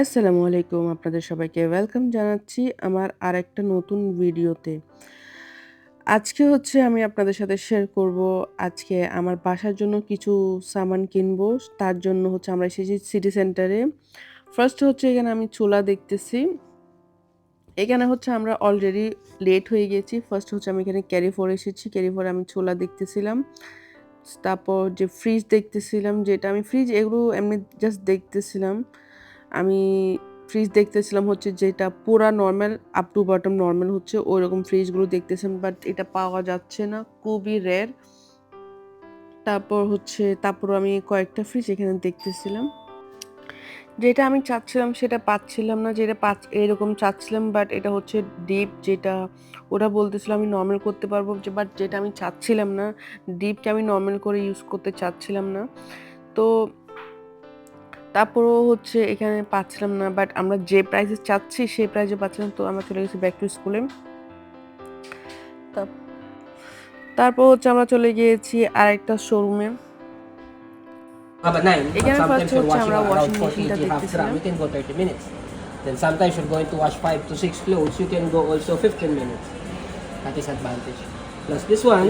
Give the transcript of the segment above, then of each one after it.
আসসালামু আলাইকুম। আপনাদের সবাইকে ওয়েলকাম জানাচ্ছি আমার আরেকটা নতুন ভিডিওতে। আজকে আমি আপনাদের সাথে শেয়ার করব, আজকে আমার বাসার জন্য কিছু সামান কিনবো। তার জন্য আমরা এসেছি সিটি সেন্টারে। ফার্স্ট এখানে আমি চুলা দেখতেছি। এখানে আমরা অলরেডি লেট হয়ে গেছি। ফার্স্ট আমি এখানে ক্যারিফোর এসেছি। ক্যারিফোরে আমি ছোলা দেখতেছিলাম। তারপর যে ফ্রিজ দেখতেছিলাম, যেটা আমি ফ্রিজ এগুলো এমনি জাস্ট দেখতেছিলাম। আমি ফ্রিজ দেখতেছিলাম যেটা পুরা normal up to bottom normal ওইরকম ফ্রিজগুলো দেখতেছিলাম, বাট এটা পাওয়া যাচ্ছে না, খুবই রেয়ার। তারপর আমি কয়েকটা ফ্রিজ এখানে দেখতেছিলাম। যেটা আমি চাচ্ছিলাম সেটা পাচ্ছিলাম না, যেটা এরকম চাচ্ছিলাম, বাট এটা ডিপ, যেটা ওরা বলতেছিল আমি নরমাল করতে পারবো, বাট যেটা আমি চাচ্ছিলাম না, ডিপকে আমি নরমাল করে ইউজ করতে চাচ্ছিলাম না। তো তারপরও এখানে পাচ্ছিলাম না, বাট আমরা যে প্রাইসে চাচ্ছি সেই প্রাইসে পাচ্ছিলাম। তো আমরা চলে গেছি ব্যাক টু স্কুলে। তারপর আমরা চলে গিয়েছি আরেকটা শোরুমে। But 9, এখানে ফার্স্ট sometimes you're washing আমরা ওয়াশিং around 40 মেশিনটা kg half gram, দেখতেছিলাম। you can go 30 minutes. Then sometimes you're going to wash 5 to 6 clothes, you can go also 15 minutes. That is advantage. Plus this one,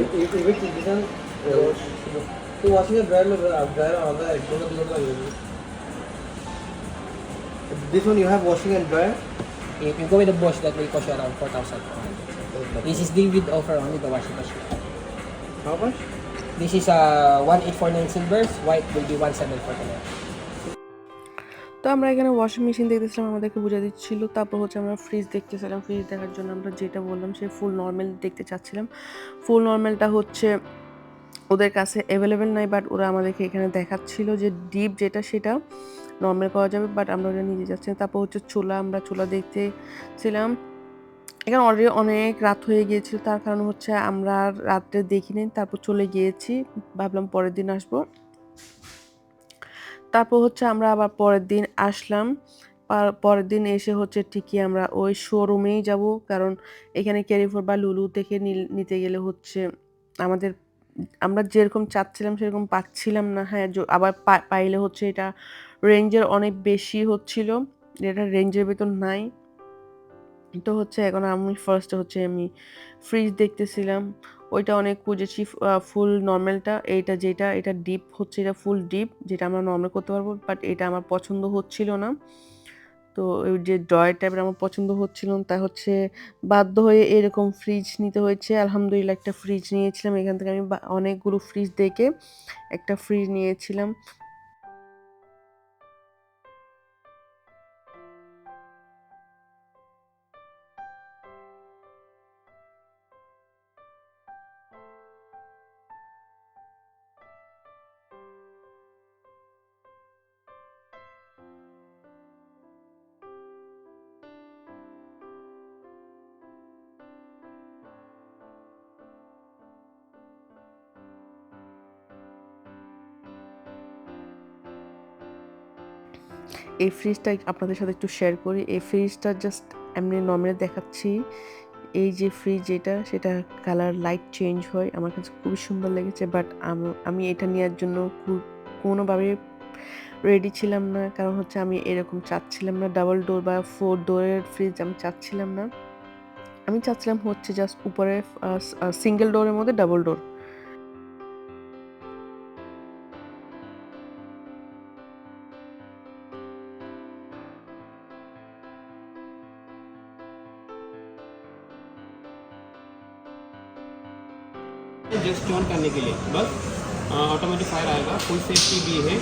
तो washing का dryer में dryer आधा एक दो लगेगी. This one you have washing and dryer. you can go with the Bosch that will cost you around 4,400. This is the with offer only the washing machine. How much? This is 1849 silvers, white will be 1749. তো আমরা এখানে washing machine দেখতেছিলাম, আমাদেরকে বুঝা দিচ্ছিল। তারপর আমরা fridge দেখতেছিলাম। ফ্রিজ দেখার জন্য আমরা যেটা বললাম সে ফুল নর্মাল দেখতে চাচ্ছিলাম। ফুল নর্মালটা ওদের কাছে অ্যাভেলেবেল নাই, বাট ওরা আমাদেরকে এখানে দেখাচ্ছিল যে ডিপ যেটা সেটা নর্মাল করা যাবে, বাট আমরা ওটা নিতে যাচ্ছি না। তারপর আমরা চুলা দেখতেছিলাম। এখানে অলরেডি অনেক রাত হয়ে গিয়েছিল, তার কারণ আমরা রাত্রে দেখিনি। তারপর চলে গিয়েছি, ভাবলাম পরের দিন আসবো। তারপর আমরা আবার পরের দিন আসলাম। পরের দিন এসে ঠিকই আমরা ওই শোরুমেই যাব, কারণ এখানে ক্যারিফোর বা লুলু থেকে নিতে গেলে আমাদের আমরা যেরকম চাচ্ছিলাম সেরকম পাচ্ছিলাম না। হ্যাঁ, আবার পাইলে এটা রেঞ্জের অনেক বেশি হচ্ছিল, যেটা রেঞ্জের ভিতর নাই। তো এখন আমি ফার্স্টে আমি ফ্রিজ দেখতেছিলাম। ওইটা অনেক খুঁজেছি, ফুল নরমালটা, এটা ডিপ এটা ফুল ডিপ, যেটা আমরা নরমাল করতে পারবো, বাট এটা আমার পছন্দ হচ্ছিল না। তো ওই যে ড্রয়ার টাইপের আমার পছন্দ হচ্ছিল না, তাই বাধ্য হয়ে এরকম ফ্রিজ নিতে হয়েছে। আলহামদুলিল্লাহ একটা ফ্রিজ নিয়েছিলাম। এখান থেকে আমি অনেকগুলো ফ্রিজ দেখে একটা ফ্রিজ নিয়েছিলাম। এই ফ্রিজটা আপনাদের সাথে একটু শেয়ার করি। এই ফ্রিজটা জাস্ট এমনি নর্মালি দেখাচ্ছি। এই যে ফ্রিজ সেটা কালার লাইট চেঞ্জ হয়। আমার কাছে খুবই সুন্দর লেগেছে, বাট আমি এটা নেওয়ার জন্য কোনোভাবে রেডি ছিলাম না, কারণ আমি এরকম চাচ্ছিলাম না। ডাবল ডোর বা 4 ডোরের ফ্রিজ আমি চাচ্ছিলাম না। আমি চাচ্ছিলাম জাস্ট উপরে সিঙ্গেল ডোরের মধ্যে ডাবল ডোর। जस्ट ऑन करने के लिए बस ऑटोमेटिक फायर आएगा, फुल सेफ्टी भी है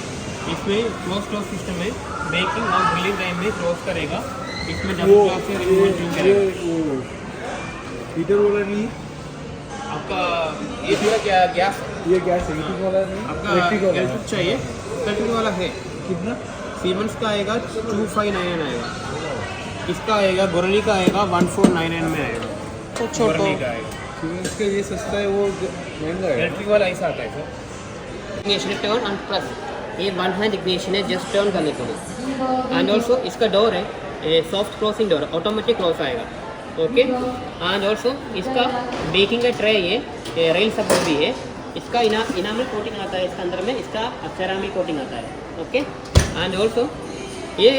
इसमें। क्लोज क्लोज सिस्टम है, बेकिंग और ग्रिलिंग टाइम में क्लोज करेगा। इसमें डबल क्लॉक से रिमूव करेगा। हीटर वाला नहीं, आपका ये पूरा क्या गैस, ये गैस हीटिंग वाला नहीं, आपका इलेक्ट्रिक वाला इलेक्ट्रिक चाहिए, इलेक्ट्रिक वाला है। कितना? सीमेंस का आएगा 2599 आएगा। इसका आएगा गोरनी का आएगा 1499 में आएगा। तो छोटो गोरनी का आएगा। सीमेंस का ये सस्ता है, वो महंगा है. इलेक्ट्रिक वाला ऐसा आता है sir. ignition turn and press. ये वन हैंड ignition है जस्ट टर्न करने के लिए. एंड ऑल्सो इसका डोर है soft closing door, automatic close आएगा. ओके. एंड ऑल्सो इसका बेकिंग का ट्रे ये रेल सपोर्ट भी है. इसका इनामल कोटिंग आता है इसके अंदर में, इसका सेरामिक कोटिंग आता है. ओके. एंड ऑल्सो ये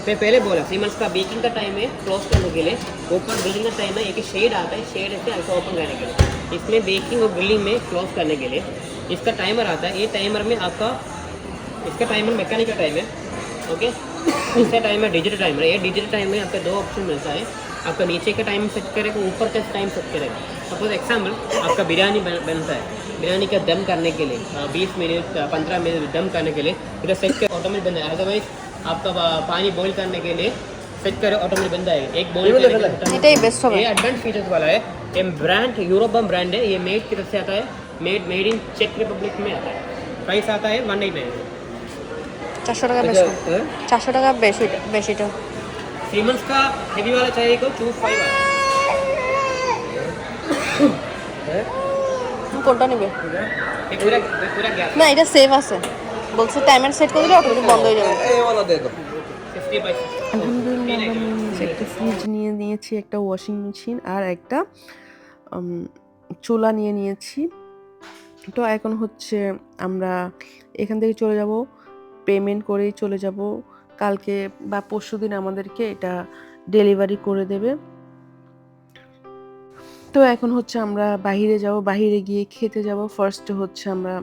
मैं पहले बोला सीमेंस का बेकिंग का टाइम है क्लोज करने के लिए, ऊपर ग्रिलिंग का टाइम है, एक शेड आता है, शेड से ऐसा ओपन करने के लिए। इसमें बेकिंग और ग्रिलिंग में क्लोज करने के लिए इसका टाइमर आता है। ये टाइमर में आपका, इसका टाइमर मैकेनिकल टाइम है, ओके। इसका टाइमर डिजिटल टाइमर है। ये डिजिटल टाइम में आपका 2 ऑप्शन मिलता है, आपका नीचे का टाइम सेट करेगा, ऊपर का टाइम सेट करेगा। सपोज एग्जाम्पल आपका बिरयानी बनता है, बिरयानी का दम करने के लिए 20 मिनट 15 मिनट दम करने के लिए इधर सेट कर ऑटोमेटिक बन जाएगा। अदरवाइज आपका पानी बॉईल करने के लिए सेट कर ऑटोमेटिक बन जाएगा। एक बॉईल এটাই বেস্ট হবে। ये एडवांस फीचर्स वाला है। ये ब्रांड यूरोपम ब्रांड है, ये मेड की तरफ से आता है, मेड इन चेक रिपब्लिक में आता है। प्राइस आता है 199। 400 টাকা বেশি, 400 টাকা বেশিটা। सीमेंस का हेवी वाला चाहिए को 25 है। কোনটা নেবে? ये पूरा गैस না এটা সেভ আছে, বলছে টাইমার সেট করে দিলে অটোমেটিক বন্ধ হয়ে যাবে। ये वाला दे दो। 50 बाई 60। আলহামদুলিল্লাহ আমরা নিয়ে নিয়েছি একটা ফ্রিজ, নিয়ে নিয়েছি একটা ওয়াশিং মেশিন আর একটা চুলা নিয়ে নিয়েছি। তো এখন হচ্ছে আমরা এখান থেকে চলে যাব, পেমেন্ট করেই চলে যাব। কালকে বা পরশুদিন আমাদেরকে এটা ডেলিভারি করে দেবে। তো এখন হচ্ছে আমরা বাহিরে যাব, বাহিরে গিয়ে খেতে যাব। ফার্স্টে হচ্ছে আমরা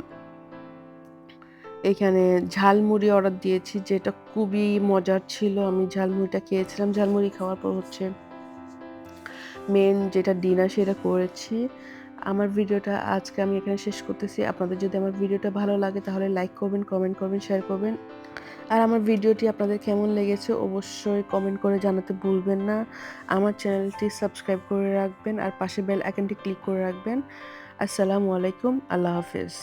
এখানে ঝালমুড়ি অর্ডার দিয়েছি, যেটা খুবই মজার ছিল। আমি ঝালমুড়িটা খেয়েছিলাম। ঝালমুড়ি খাওয়ার পর হচ্ছে মেন যেটা ডিনার সেটা করেছি। আমার ভিডিওটা আজকে আমি এখানে শেষ করতেছি। আপনাদের যদি আমার ভিডিওটা ভালো লাগে তাহলে লাইক করবেন, কমেন্ট করবেন, শেয়ার করবেন। আর আমার ভিডিওটি আপনাদের কেমন লেগেছে অবশ্যই কমেন্ট করে জানাতে ভুলবেন না। আমার চ্যানেলটি সাবস্ক্রাইব করে রাখবেন আর পাশে বেল আইকনটি ক্লিক করে রাখবেন। আসসালামু আলাইকুম, আল্লাহ হাফেজ।